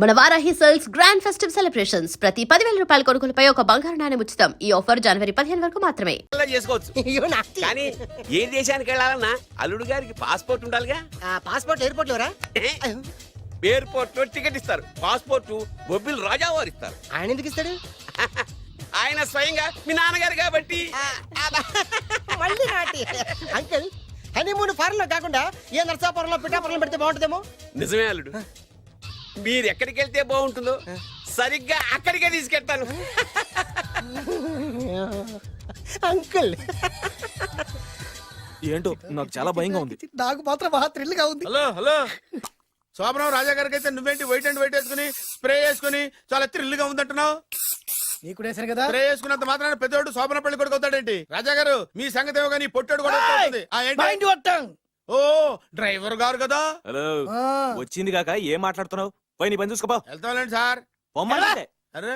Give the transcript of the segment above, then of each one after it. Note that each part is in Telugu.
మన Varahi sales grand festive celebrations ప్రతి 10,000 రూపాయల కొనుగోలుపై ఒక బంగారు నాణెం ఉచితం. ఈ ఆఫర్ జనవరి 15 వరకు మాత్రమే. చేసుకోవచ్చు కానీ ఏ దేశానికి వెళ్ళాలన్నా అల్లుడు గారికి పాస్పోర్ట్ ఉండాలిగా. Passport airport LoRa? ఎయిర్పోర్ట్ లో టికెట్ ఇస్తారు, పాస్పోర్ట్ బొబ్బిల్ రాజా వారు ఇస్తారు. ఆయన ఎందుకు ఇస్తాడు? ఆయన స్వయంగా మీ నాన్నగారు కాబట్టి. మళ్ళీ నాటి అంకుల్, హనీమూన్ ఫారెన్ లో కాకుండా ఏ నర్సాపురంలో పిఠాపురంలో పెడితే బాగుంటుందేమో. నిజమే అల్లుడు, మీరు ఎక్కడికి వెళ్తే బాగుంటుందో సరిగ్గా అక్కడికే తీసుకెళ్తాను. అంకుల్ ఏంటో నాకు చాలా భయంగా ఉంది. నాకు మాత్రం బాగా థ్రిల్ గా ఉంది. హలో హలో, శోభనం రాజా గారికి అయితే నువ్వేంటి వైట్ అండ్ వైట్ వేసుకుని స్ప్రే వేసుకుని చాలా థ్రిల్ గా ఉందంటున్నావు? నీకు వేసాను కదా. స్ప్రే వేసుకున్నంత మాత్రాన పెద్దోడు శోభన పెళ్లి కొడుకు అవుతాడేంటి? రాజా గారు మీ సంగతి ఏమో కానీ పొట్టోడు కూడా అవుతుంది. ఓ డ్రైవర్ గారు కదా. హలో, వచ్చింది కాక ఏం మాట్లాడుతున్నావు? పోయి నీ పని చూసుకోపో. వెళ్తాంలేండి సార్. పొమ్మంటే అరే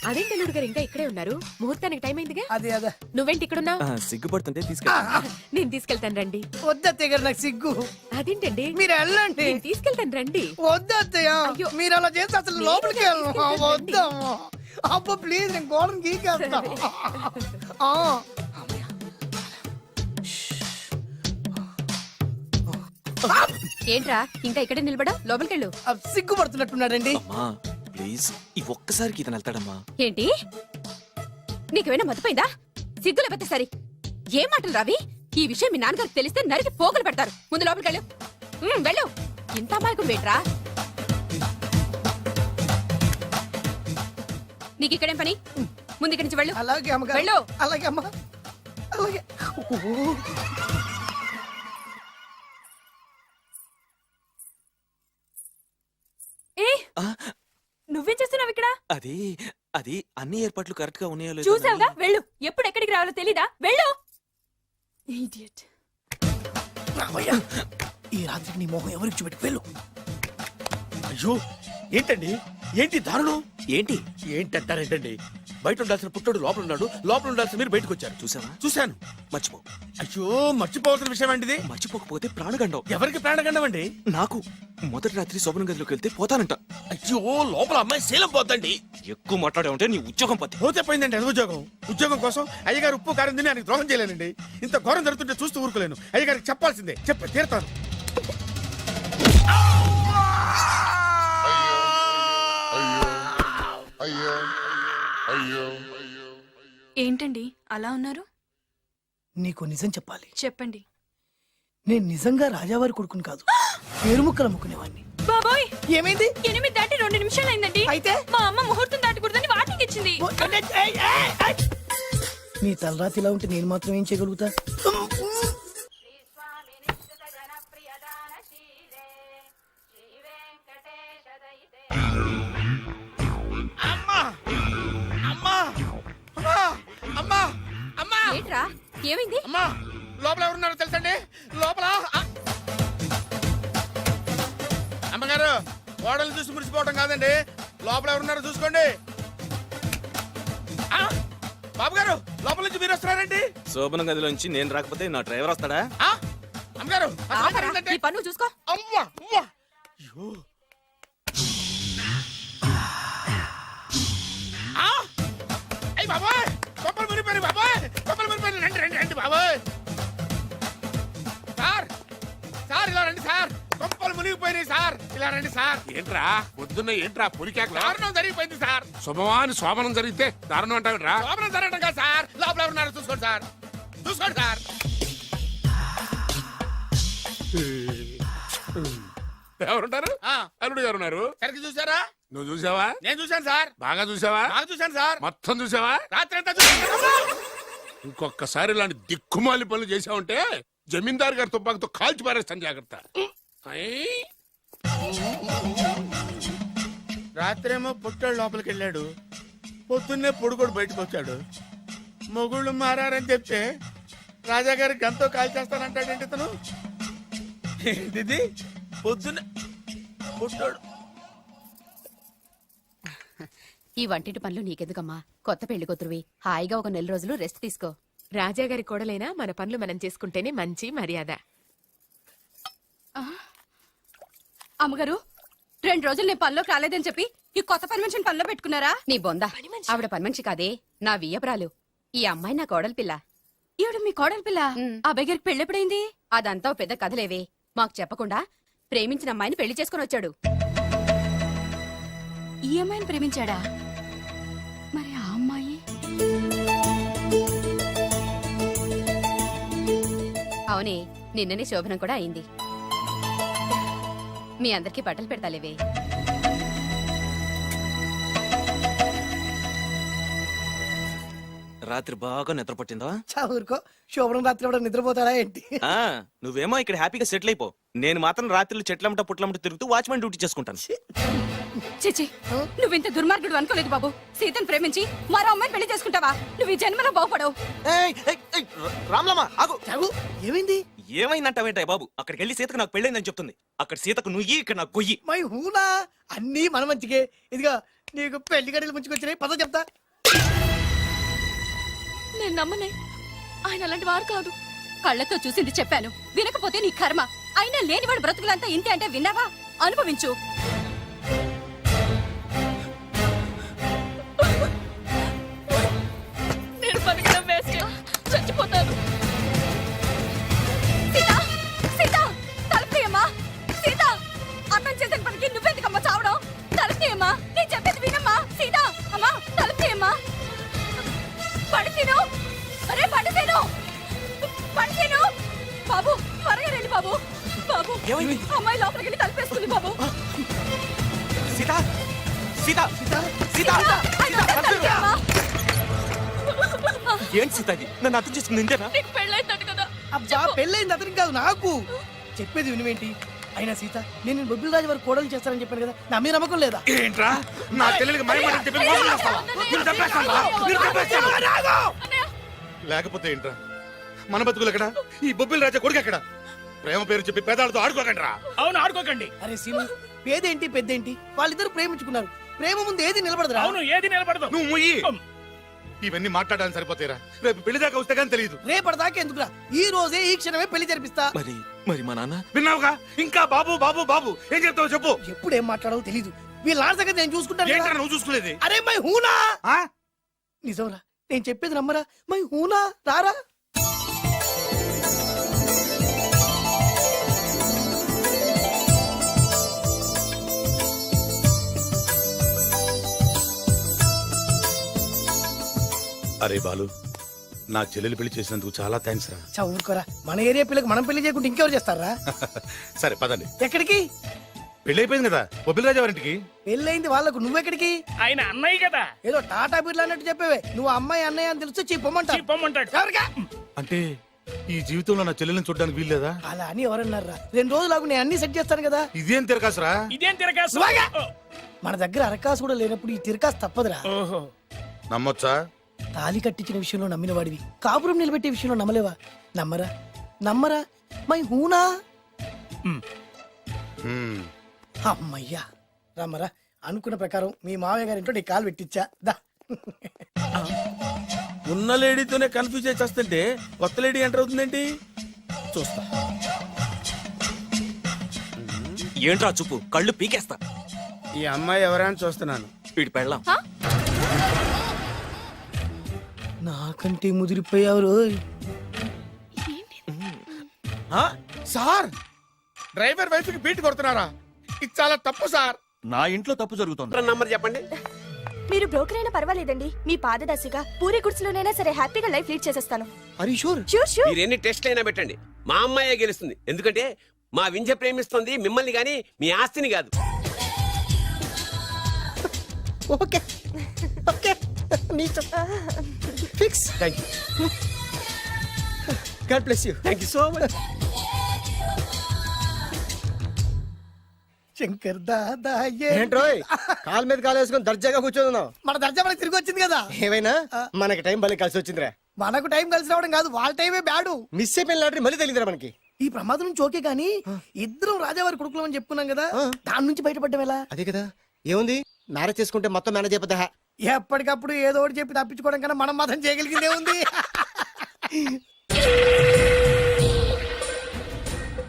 అదేంటి అల్లుడు గారు ఇంకా ఇక్కడే ఉన్నారు? ముహూర్తానికి టైం అయిందిగా. అదే అదే. నువ్వేంటి ఇక్కడున్నావు? సిగ్గుపడుతుంటే తీసుకెళ్ళి. నేను తీసుకెళ్తాను రండి. వద్దత్తయ్య గారు, నాకు సిగ్గు. అదేంటండి? మీరు వెళ్ళండి. నేను తీసుకెళ్తాను రండి. వద్దత్తయ్య, అయ్యో. మీరు అలా చేస్తే అసలు లోపలికి వెళ్ళను. వద్దమ్మా. అబ్బా ప్లీజ్, నేను గోడను గీకేస్తా. ఏంట్రా ఇంకా ఇక్కడే నిలబడా? లోపలికెళ్ళు. సిగ్గుపడుతున్నట్టున్నాడండి. అమ్మా ప్లీజ్, ఈ ఒక్కసారికి ఇతను వెళ్తాడమ్మా. ఏంటి నీకేమైనా మతిపోయిందా? సిగ్గు లేకపోతే సరి. ఏం మాటలు రావి? ఈ విషయం మీ నాన్నగారికి తెలిస్తే నరికి పోగులు పెడతారు. ముందు లోపలికెళ్ళు. వెళ్ళు. ఇంత అమాయకం వేట్రా? నీకు ఇక్కడేం పని? ముందు ఇక్కడి నుంచి వెళ్ళు. అలాగే అమ్మగారు. వెళ్ళు. అలాగే అమ్మా, అలాగే. నువ్వేం చేస్తున్నావు ఇక్కడ? అది అది అన్ని ఏర్పాట్లు కరెక్ట్ గా ఉన్నాయో లేదో చూసావుగా? వెళ్ళు. ఎప్పుడు ఎక్కడికి రావాలో తెలీదా? వెళ్ళు. ఇడియట్. రామయ్య, ఈ రాత్రికి నీ మొహం ఎవరికి చూపెట్టి వెళ్ళు. అయ్యో ఏంటండి, ఏంటి దారుణం? ఏంటి ఏంటంటారేంటండి? బయట ఉండాల్సిన పుట్టోడు లోపల ఉన్నాడు, లోపల ఉండాల్సిన మీరు బయటకు వచ్చారు. చూసావా? చూశాను. మర్చిపో. అయ్యో మర్చిపోవాల్సిన విషయం అండి ఇది. మర్చిపోకపోతే ప్రాణగండం. ఎవరికి ప్రాణగండం అండి? నాకు మొదటి రాత్రి శోభన గదిలోకి వెళ్తే పోతానంట. అయ్యో లోపల అమ్మాయి శీలం పోతండి. ఎక్కువ మాట్లాడే ఉంటే నీ ఉద్యోగం పత్తి. పోతే పోయిందండి అది ఉద్యోగం. ఉద్యోగం కోసం అయ్యగారు ఉప్పు కారం తిని ఆయనకి ద్రోహం చేయలేనండి. ఇంత ఘోరం జరుగుతుంటే చూస్తూ ఊరుకోలేను. అయ్యగారికి చెప్పాల్సిందే, చెప్పి తీరుతాను. ఏంటండి అలా ఉన్నారు? నీకు నిజం చెప్పాలి. చెప్పండి. నేను నిజంగా రాజావారి కొడుకుని కాదు, పేరు ముక్కలు అమ్ముకునేవాడిని. బాబోయ్, ఏమైంది? 8 దాటి 2 నిమిషాలు అయిందండి. అయితే మా అమ్మ ముహూర్తం దాటకూడదని వాటికి ఇచ్చింది. నీ తలరాతి ఇలా ఉంటే నేను మాత్రం ఏం చేయగలుగుతా? ఏంట్రా ఏమైంది? అమ్మా లోపల ఎవరున్నారో తెలుసండి? లోపల అమ్మగారు, ఓడలు చూసి మురిసిపోవడం కాదండి, లోపల ఎవరున్నారో చూసుకోండి. బాబు గారు, లోపల నుంచి మీరు వస్తున్నారండి. శోభన గదిలోంచి నేను రాకపోతే నా డ్రైవర్ వస్తాడా? అమ్మగారు ఈ పన్ను చూసుకో. అమ్మా అమ్మా. అయ్యో అయ్యి బాబాయ్, కొప్పలు మురిపోయి బాబాయ్, కొప్పలు మురిపోయి. రండి రండి రండి బాబాయ్. సార్ సార్ ఇలా రండి సార్, కొప్పలు మునిగిపోయినాయి సార్, ఇలా రండి సార్. ఏంట్రా పొద్దున్న ఏంట్రా పులికేకలా? దారుణం జరిగిపోయింది సార్. శుభమాని శోభనం జరిగితే దారుణం అంటావురా? లోపల జరగడం కాదు సార్, లోపల ఎవరున్నారో చూసుకోండి సార్, చూసుకోండి సార్. ఎవరుంటారు? అల్లుడు గారు ఉన్నారు. సరిగ్గా చూసారా? నువ్వు చూసావా? నేను చూశాను సార్. బాగా చూసావా? బాగా చూశాను సార్. మొత్తం చూసావా? రాత్రి అంతా చూశాను. ఇంకొకసారి ఇలాంటి దిక్కుమాలి పనులు చేసావంటే జమీందారు గారి తుపాకుతో కాల్చి పారేస్తాను, జాగ్రత్త. రాత్రేమో పుట్టాడు లోపలికి వెళ్ళాడు, పొద్దున్నే పొడుగోడు బయటకు వచ్చాడు. మొగుళ్ళు మారని చెప్తే రాజాగారి గంతో కాల్చేస్తానంటాడేంటి ఇతను? ఏంటిది పొద్దున్నే పుట్టాడు? ఈ వంటింటి పనులు నీకెందుకమ్మా? కొత్త పెళ్లి కూతురువి, హాయిగా ఒక 4 రోజులు రెస్ట్ తీసుకో. రాజాగారి కోడలైనా మన పనులు మనం చేసుకుంటేనే మంచి మర్యాద. అమ్మగారు 2 రోజులు నేను పనిలోకి రాలేదని చెప్పి ఈ కొత్త పని మనిషిని పనిలో పెట్టుకున్నారా? నీ బొంద ఆవిడ పని మనిషి కాదే, నా వియ్యపురాలు. ఈ అమ్మాయి నా కోడలి పిల్ల. ఈవిడ మీ కోడలి పిల్ల? అబ్బాయి గారికి పెళ్ళెప్పుడైంది? అదంతా ఓ పెద్ద కథలేవే. మాకు చెప్పకుండా ప్రేమించిన అమ్మాయిని పెళ్లి చేసుకుని వచ్చాడు. ఈ అమ్మాయిని ప్రేమించాడా? మరి ఆ అమ్మాయి? అవునే, నిన్ననే శోభనం కూడా అయింది. మీ అందరికి బట్టలు పెడతాలేవే. రాత్రి బాగా నిద్ర పట్టిందా? ఊరుకో, శోభనం రాత్రి కూడా నిద్రపోతాడా ఏంటి? ఆ, నువ్వేమో ఇక్కడ హ్యాపీగా సెటిల్ అయిపో. నేను మాత్రం రాత్రులు చెట్లమ్మట పుట్లమ్మట తిరుగుతూ వాచ్మెన్ డ్యూటీ చేసుకుంటాను. చిచి, నువ్వింత దుర్మార్గుడు అనుకోలేదు బాబు. సీతను ప్రేమించి మరో అమ్మాయిని పెళ్లి చేసుకుంటావా? నువ్వు ఈ జన్మలో బాగుపడవు. రామ్లమ్మ ఆగు. చాగు, ఏమైంది? ఏమైందంటావేంటాయి బాబు? అక్కడికి వెళ్ళి సీతకు నాకు పెళ్ళైందని చెప్తుంది. అక్కడ సీతకు నుయ్యి, ఇక్కడ నాకు కొయ్యి. మై హూనా, అన్నీ మన మంచికే. ఇదిగా నీకు పెళ్లి గడియలు ముంచుకొచ్చినాయి, పద చెప్తా. నేను నమ్మనే, ఆయన అలాంటి వారు కాదు. కళ్ళతో చూసింది చెప్పాను, వినకపోతే నీ కర్మ. అయినా లేనివాడు బ్రతుకులంతా ఇంతే అంటే విన్నావా? అనుభవించు. నేను బతకడం వేస్ట్, చచ్చిపోతాను. సీత, సీత, తలుపు తీయమ్మా. సీత, అన్నం చేసిన పనికి నువ్వెందుకమ్మా చావడం? తలుపు తీయమ్మా, నేను చెప్పేది వినమ్మా. సీత, అమ్మా, తలుపు తీయమ్మా. పడితేను, అరే పడితేను, పడితేను. బాబు, త్వరగా రండి బాబు. బాబు, అమ్మాయి లోపలికి వెళ్ళి తలుపేసుకుంది బాబు. సీత, సీత, సీత, అమ్మా, ఏంటి సీత ఇది? నన్ను అర్థం చేసుకుంది ఇంతేనా? నీకు పెళ్ళైందట కదా. అబ్బా, పెళ్ళైంది అతనికి కాదు, నాకు. చెప్పేది వినువేంటి? అయినా సీత, నేను బొబ్బిల్ రాజు వారు కోడలు చేస్తానని చెప్పాను కదా, నా మీద నమ్మకం లేదా? ఏంట్రా నా చెల్లెలికి మైమాట చెప్పి మోసం చేస్తావా? నిన్ను చంపేస్తాను రా, నిన్ను చంపేస్తాను. లేకపోతే ఏంట్రా మన బతుకులు ఎక్కడ? ఈ బొబ్బిల్ రాజా కొడుకు ఎక్కడ? ప్రేమ పేరు చెప్పి పేదాలతో ఆడుకోకండి రా. అవును, ఆడుకోకండి. అరే సీను, పేదేంటి పెద్దేంటి, వాళ్ళిద్దరు ప్రేమించుకున్నారు. ప్రేమ ముందు ఏది నిలబడదురా. అవును, ఏది నిలబడదు. నువ్వు ముయ్యి. ఇవన్నీ మాట్లాడడానికి సరిపోతాయిరా. రేపు పెళ్లి దాకా వస్తే కానీ తెలియదు. రేపటిదాకా ఎందుకురా, ఈ రోజే ఈ క్షణమే పెళ్లి జరిపిస్తా. మరి మరి మా నాన్న? విన్నావుగా, ఇంకా బాబు బాబు బాబు ఏం చెప్తావు చెప్పు. ఎప్పుడు ఏం మాట్లాడాలో తెలీదు. వీళ్ళ నాన్న సంగతి నేను చూసుకుంటాను ఏంట్రా కదా. నువ్వు చూసుకునేది? అరే మై హూనా, ఆ? నిజంరా, నేను చెప్పేది నమ్మరా. మై హూనా, రారా. అరే బాలు, నా చెల్లెలు పెళ్లి చేసినందుకు చాలా థ్యాంక్స్ రా. చదువుకోరా, మన ఏరియా పిల్లకి మనం పెళ్లి చేయకుండా ఇంకెవరు చేస్తారా? సరే పదండి. ఎక్కడికి? పెళ్లి అయిపోయింది కదా బొబ్బిల్ రాజా వారింటికి. పెళ్ళైంది వాళ్ళకు, నువ్వెక్కడికి? ఆయన అన్నయ్య కదా, ఏదో టాటా బిర్లా అన్నట్టు చెప్పేవే. నువ్వు అమ్మాయి అన్నయ్య అని తెలుసు చెప్పమంటా. చెప్పమంటాడు. ఎవరికా? అంటే ఈ జీవితంలో నా చెల్లెల్ని చూడడానికి వీల్లేదా? అలా అని ఎవరన్నారా? 2 రోజులు నేను అన్ని సెట్ చేస్తాను కదా. ఇదేం తిరగాసురా? ఇదేం తిరగాసు? నువ్వాగా. మన దగ్గర అరకాసు కూడా లేనప్పుడు ఈ తిరకాసు తప్పదురా. ఓహో, నమ్మొచ్చా? తాలి కట్టించిన విషయంలో నమ్మిన వాడివి, కాపురం నిలబెట్టే విషయంలో నమ్మలేవా? నమ్మరా, నమ్మరా. మై హూనా. హ్మ్. అమ్మయ్యా, రమ్మరా. అనుకున్న ప్రకారం మీ మావయ్య గారి ఇంట్లో నీ కాలు పెట్టించా. దా. ఉన్న లేడీతోనే కన్ఫ్యూజ్ చేస్తుంటే కొత్త లేడీ ఎంటర్ అవుతుందేంటి? చూస్తా. ఏంట్రా చూపు, కళ్ళు పీకేస్తా. ఈ అమ్మాయి ఎవరైనా చూస్తున్నాను. వీడి పెళ్ళాం. నాకంటే ముదిరిపోయావు రోయ్. సార్, డ్రైవర్ వైఫ్ కి బీట్ కొడుతున్నారా? ఇది చాలా తప్పు సార్. నా ఇంట్లో తప్పు జరుగుతుంది. నంబర్ చెప్పండి. మీరు బ్రోకర్ అయినా పర్వాలేదండి, మీ పాదదర్శిగా పూరి గుడ్స్లోనైనా సరే హ్యాపీగా లైఫ్ లీడ్ చేసేస్తాను. అరే షూర్. Sure sure. మీరు ఎన్ని టెస్ట్లు అయినా పెట్టండి, మా అమ్మాయే గెలుస్తుంది. ఎందుకంటే మా వింజ ప్రేమిస్తుంది మిమ్మల్ని గాని మీ ఆస్తిని కాదు. Okay okay, fix. Thank you. God bless you. Thank you so much. Shankar Dada ఏంట్రోయ్ కాలు మీద కాలు వేసుకొని దర్జాగా కూర్చోదున్నావు? మన దర్జా మనకి తిరిగి వచ్చింది కదా. ఏమైనా మనకి టైం భలే కలిసి వచ్చిందిరా. మనకు టైం కలిసి రావడం కాదు, వాళ్ళ టైమే బ్యాడు. మిస్ అయిపోయిన లాటరీ మళ్ళీ తెలియదురా మనకి. ఈ ప్రమాదం నుంచి ఓకే గానీ ఇద్దరం రాజావారి కొడుకులం అని చెప్పుకున్నాం కదా, దాని నుంచి బయటపడ్డం ఎలా? అదే కదా, ఏముంది మ్యారేజ్ చేసుకుంటే మొత్తం మేనేజ్ అయిపోతా. ఎప్పటికప్పుడు ఏదో ఒకటి చెప్పి తప్పించుకోవడం కన్నా మనం మాత్రం చేయగలిగిందే ఉంది.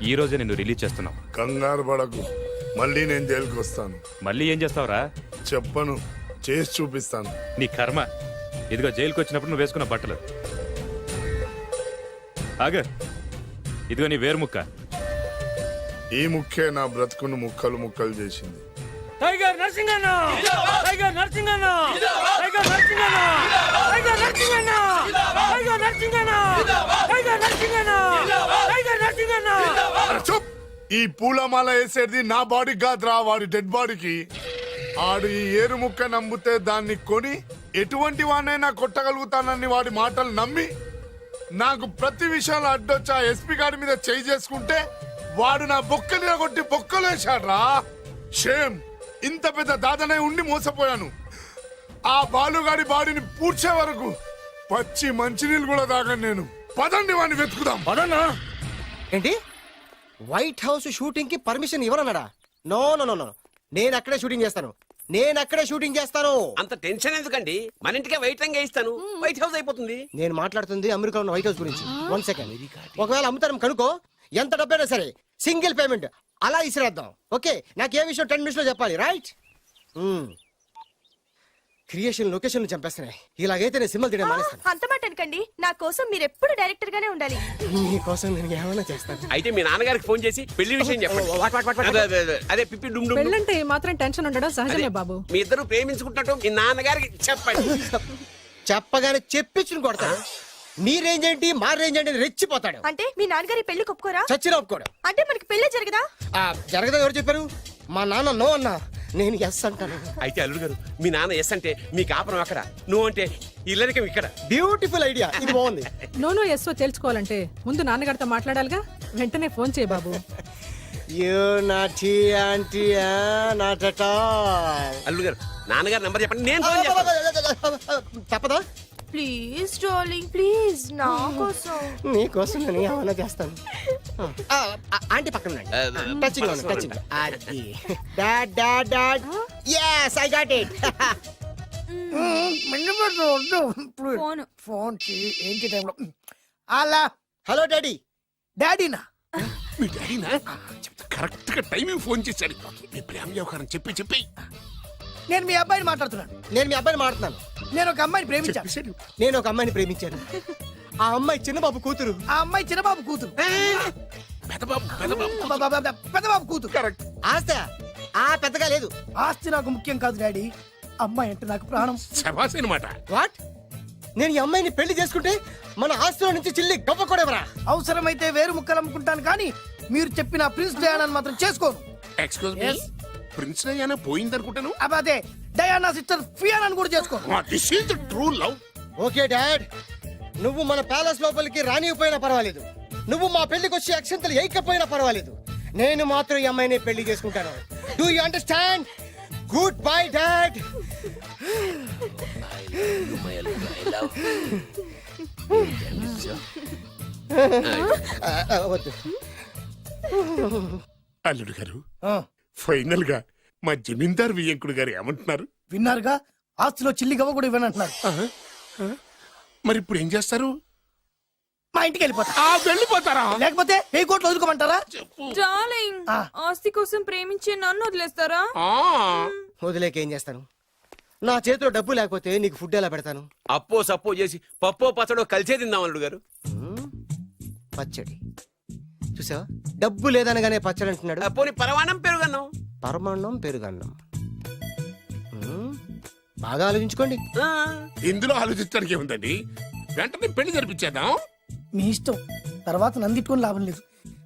ఈ రోజే నిన్ను రిలీజ్ చేస్తున్నాం. కంగారు పడకు, మళ్ళీ నేను జైలుకి వస్తాను. మళ్ళీ ఏం చేస్తావురా? చెప్పను, చేసి చూపిస్తాను. నీ కర్మ. ఇదిగో జైలుకి వచ్చినప్పుడు నువ్వు వేసుకున్న బట్టలు. ఆగ, ఇదిగో నీ వేరు ముక్క. ఈ ముక్కే నా బ్రతుకును ముక్కలు ముక్కలు చేసింది. Tiger Narasinganna tiger Narasinganna tiger Narasinganna tiger Narasinganna tiger Narasinganna tiger Narasinganna tiger Narasinganna. అరే చూప్! ఈ పూలమాల వేసేది నా బాడీకి కాదురా, వాడి డెడ్ బాడీకి. ఆడు ఈ ఏరు ముక్క నమ్మితే దాన్ని కొని ఎటువంటి వాడినైనా కొట్టగలుగుతానని వాడి మాటలు నమ్మి నాకు ప్రతి విషయంలో అడ్డొచ్చా ఎస్పీ గారి మీద చేయి చేసుకుంటే వాడు నా బొక్కలు కొట్టి బొక్కలు వేశాడ్రా. షేమ్! ఇంత పెద్ద దాదనే ఉండి మోసపోయాను. ఆ బాలుగాడి బాడీని పూడ్చే వరకు పచ్చి మంచినీళ్ళు కూడా తాగను నేను. పదండి వాడిని వెతుకుదాం. ఏంటి వైట్ హౌస్ షూటింగ్ కి పర్మిషన్ ఇవ్వరన్నాడా? నో నో నో నో, నేను అక్కడే షూటింగ్ చేస్తాను. నేను అక్కడే షూటింగ్ చేస్తాను. అంత టెన్షన్ ఎందుకండి? మన ఇంటికే వైట్ రంగు వేయిస్తాను, వైట్ హౌస్ అయిపోతుంది. నేను మాట్లాడుతుంది అమెరికా ఉన్న వైట్ హౌస్ గురించి. 1 సెకండ్. ఒకవేళ అమ్ముతారం కనుకో, ఎంత డబ్బైనా సరే సింగిల్ పేమెంట్ అలా ఇసిరేద్దాం. ఓకే, నాకు ఏ విషయం 10 minutes లో చెప్పాలి, రైట్? Creation location చంపేస్తున్నాయి. ఇలాగైతే నేను సినిమాలు తీయడం మానేస్తాను. అంత మాట అనకండి. నా కోసం మీరు ఎప్పుడు డైరెక్టర్ గానే ఉండాలి. నీకోసం నేను ఏమైనా చేస్తాను. అయితే మీ నాన్నగారికి ఫోన్ చేసి పెళ్లి విషయం చెప్పండి. అదే పిప్పి డుమ్ డుమ్. పెళ్ళంటే మాత్రం టెన్షన్ ఉండడం సహజమే బాబు. మీ ఇద్దరు ప్రేమించుకుంటున్నట్టు మీ నాన్నగారికి చెప్పండి. చెప్పగానే చెప్పించుని కొడతాడు. నీ రేంజ్ ఏంటి, మా రేంజ్ ఏంటి అని రెచ్చిపోతాడు. అంటే మీ నాన్నగారి పెళ్లి ఒప్పుకోరా? చచ్చిన ఒప్పుకోడు. అంటే మనకి పెళ్లి జరగదా? జరగదా? ఎవరు చెప్పారు? మా నాన్న నో అన్నా, నేను ఎస్ అంటాను. అయితే అల్లుడు గారు, మీ నాన్న ఎస్ అంటే మీ కాపురం అక్కడ, నువ్వు అంటే ఇల్లరికం ఇక్కడ. బ్యూటిఫుల్ ఐడియా, ఇది బాగుంది. నోనో ఎస్ఓ తెలుసుకోవాలంటే ముందు నాన్నగారితో మాట్లాడాలిగా. వెంటనే ఫోన్ చేయి బాబు. You naughty aunty, not at all. అల్లుడు గారు, నాన్నగారు నంబర్ చెప్పండి, నేను ఫోన్ చేస్తాను. తప్పదా? ప్లీజ్ డార్లింగ్, ప్లీజ్ నా కోసం. నీకోసం నేను ఏమైనా చేస్తాను. ఆంటీ పక్కన టచింగ్ లో టచింగ్. అది dad dad dad. yes I got it. Phone phone ఏంటి టైంలో అలా. Hello daddy. డాడీనా? మీ డాడీనా? కరెక్ట్ గా టైమింగ్ ఫోన్ చేశాడు. మీ ప్రేమ వ్యవహారం చెప్పి చెప్పి. నేను మీ అబ్బాయిని మాట్లాడుతున్నాను. నేను మీ అబ్బాయిని మాట్లాడుతున్నాను. నేను ఒక అమ్మాయిని ప్రేమించాను. చెప్పేశాడు. నేను ఒక అమ్మాయిని ప్రేమించాను. ఆ అమ్మాయి చిన్నబాబు కూతురు. ఆ అమ్మాయి చిన్నబాబు కూతురు. పెదబాబు పెదబాబు పెద్దబాబు కూతురు. కరెక్ట్. ఆస్తి ఆ పెద్దగా లేదు. ఆస్తి నాకు ముఖ్యం కాదు డాడీ, అమ్మాయి అంటే నాకు ప్రాణం. శబాస్ అనమాట. వాట్? నేను ఈ అమ్మాయిని పెళ్లి చేసుకుంటే మన ఆస్తిలో నుంచి చిల్లి గవ్వ కూడా ఎవరా? అవసరమైతే వేరు ముక్కలు అమ్ముకుంటాను, కానీ మీరు చెప్పిన ప్రిన్స్ డయానాని మాత్రం చేసుకోను. ఎక్స్క్యూజ్ మీ, ప్రిన్స్ డయానా పోయిందనుకుంటాను. అదే డయానా సిస్టర్ ఫియానాని కూడా చేసుకోను. This is the true love. Okay dad, నువ్వు మన ప్యాలెస్ లోపలికి రానిపోయినా పర్వాలేదు, నువ్వు మా పెళ్లికి వచ్చి అక్షంతలు వేయకపోయినా పర్వాలేదు, నేను మాత్రం ఈ అమ్మాయిని పెళ్లి చేసుకుంటాను. Do you understand? Good bye dad. వద్దు. అల్లుడు గారు, ఫైనల్ గా మా జమీందార్ వియ్యంకుడు గారు ఏమంటున్నారు? విన్నారుగా, ఆస్తిలో చిల్లి గవ్వ కూడా ఇవ్వనంటున్నారు. మరి ఇప్పుడు ఏం చేస్తారు? మా ఇంటికి వెళ్ళిపోతా. వెళ్ళిపోతారా? లేకపోతే 1000 కోట్లు వదులుకోమంటారా? డార్లింగ్, ఆస్తి కోసం ప్రేమించే నన్ను వదిలేస్తారా? వదిలేక ఏం చేస్తాను? నా చేతిలో డబ్బు లేకపోతే నీకు ఫుడ్ ఎలా పెడతాను? అప్పో సప్పో చేసి పప్పో పచ్చడో కలిసే తిందాం అల్లుడు గారు. పచ్చడి చూసావా? డబ్బు లేదనగానే పచ్చడి అంటున్నాడు. పోనీ పరమాణం పెరుగన్నాం. పరమాన్నం పెరుగన్నం. బాగా ఆలోచించుకోండి. ఇందులో ఆలోచించడానికి ఏముందండి? వెంటనే పెళ్లి జరిపించేద్దాం. మీ ఇష్టం, తర్వాత నందిట్టుకొని లాభం లేదు.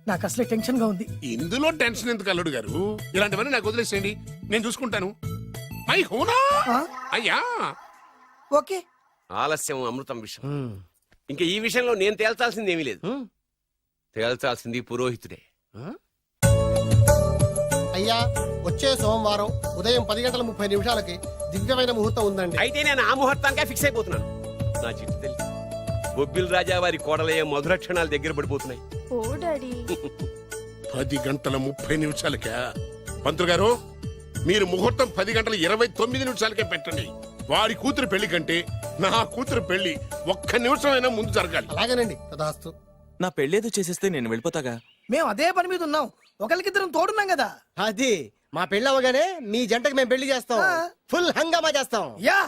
నాకు అసలే టెన్షన్ గా ఉంది. ఇందులో టెన్షన్ ఎందుకు అల్లుడు గారు? ఇలాంటివన్నీ నాకు వదిలేసేయండి, నేను చూసుకుంటాను. మై హోనా అయ్యా. ఓకే. ఆలస్యం అమృతం విషయం. ఇంకా ఈ విషయంలో నేను తేల్చాల్సింది ఏమీ లేదు. తేల్చాల్సింది పురోహితుడే. అయ్యా, వచ్చే సోమవారం ఉదయం 10:30 దివ్యమైన ముహూర్తం ఉందండి. అయితే నేను ఆ ముహూర్తానికే ఫిక్స్ అయిపోతున్నాను. నా చిట్టు తల్లి బొబ్బిల్ రాజా వారి కోడలయ్యే మధుర క్షణాలు దగ్గర పడిపోతున్నాయి. ఓ డాడీ. 10:30 పంతులు గారు, మీరు ముహూర్తం 10:29 పెట్టండి. వారి కూతురు పెళ్లి కంటే నా కూతురు పెళ్లి 1 నిమిషమైనా ముందు జరగాలి. అలాగేనండి, తదాస్తు. నా పెళ్ళేదో చేసేస్తే నేను వెళ్ళిపోతాగా. మేము అదే పని మీద ఉన్నాం, ఒకరికిద్దరం తోడున్నాం కదా. అది మా పెళ్ళి అవగానే మీ జంటకి మేము పెళ్లి చేస్తాం ఫుల్ హంగామా చేస్తాం యా